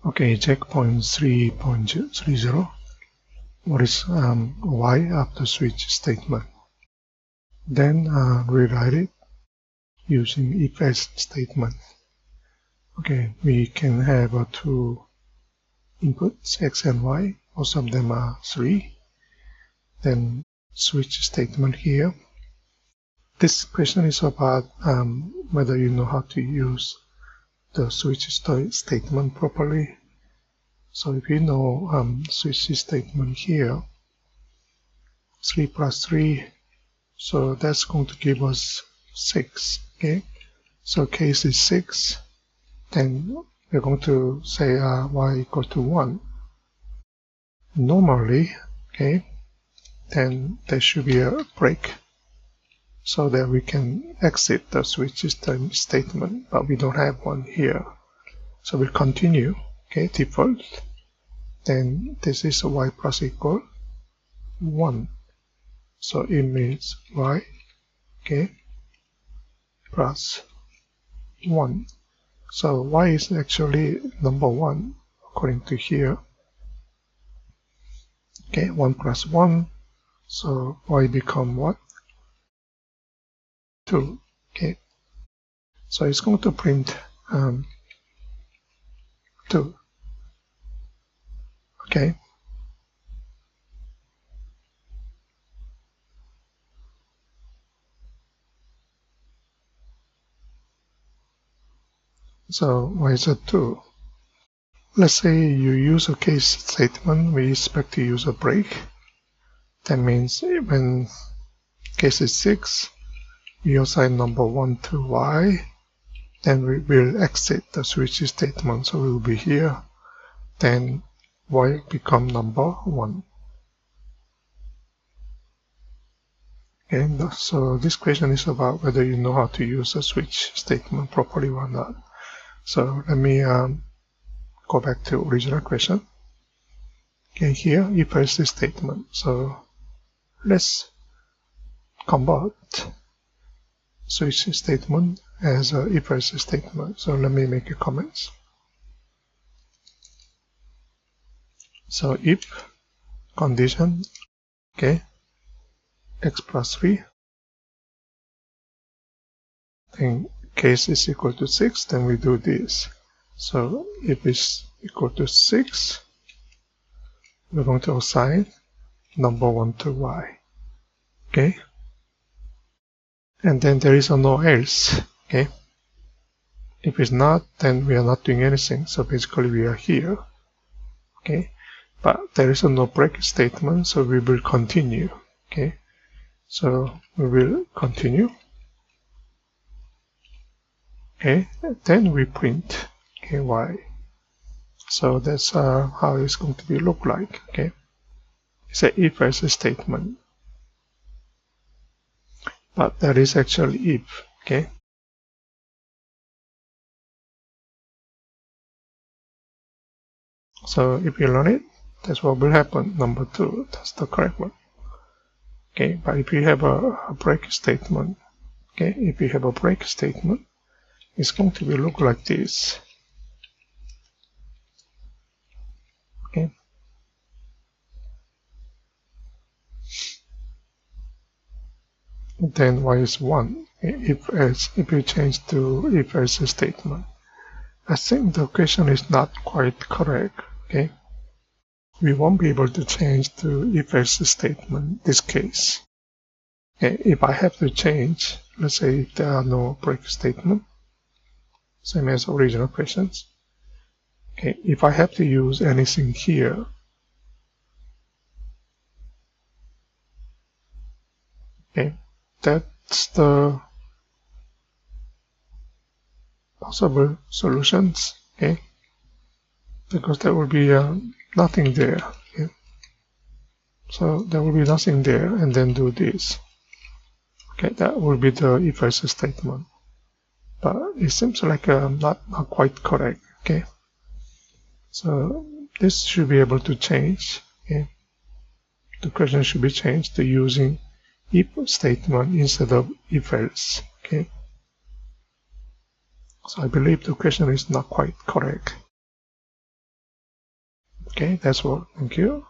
Okay, checkpoint 3.30. What is y after switch statement? Then rewrite it using if-else statement. Okay, we can have two inputs, x and y. Most of them are 3. Then switch statement here. This question is about whether you know how to use the switch statement properly. So if you know switch statement here, 3 plus 3, so that's going to give us 6. Okay, so case is 6. Then we're going to say y equal to 1. Normally, okay, then there should be a break so that we can exit the switch statement, but we don't have one here. So we'll continue, okay, default. Then this is y plus equal 1. So it means y, okay, plus 1. So y is actually number 1 according to here. Okay, 1 plus 1. So y become what? 2. Okay. So it's going to print 2. Okay. So why is it 2? Let's say you use a case statement, we expect to use a break. That means when case is 6, we assign number 1 to y, then we will exit the switch statement, so we will be here, then y become number 1. Okay, so this question is about whether you know how to use a switch statement properly or not. So let me go back to original question. Okay, here if-else statement. So let's convert switch statement as a if-else statement. So let me make a comment. So if condition, okay, x plus 3, then case is equal to 6, then we do this. So if it's equal to 6, we're going to assign number 1 to y. Okay, and then there is a no else. Okay, if it's not, then we are not doing anything, so basically we are here. Okay, but there is a no break statement, so we will continue. Okay, so we will continue. Okay, then we print, okay, y. So that's how it's going to be look like. Okay, it's an if-else statement, but that is actually if. Okay, so if you learn it, that's what will happen. Number 2, that's the correct one. Okay, but if you have a break statement, okay, if you have a break statement, it's going to be look like this. Okay, then y is 1 if you change to if-else statement. I think the question is not quite correct. Okay, we won't be able to change to if-else statement this case. Okay, if I have to change, let's say if there are no break statement, same as original questions. Okay, if I have to use anything here, okay, that's the possible solutions. Okay, because there will be nothing there. Okay? So there will be nothing there, and then do this. Okay, that will be the if-else statement. But it seems like not quite correct. Okay, so this should be able to change. Okay, the question should be changed to using if statement instead of if-else. Okay, so I believe the question is not quite correct. Okay, that's all. Thank you.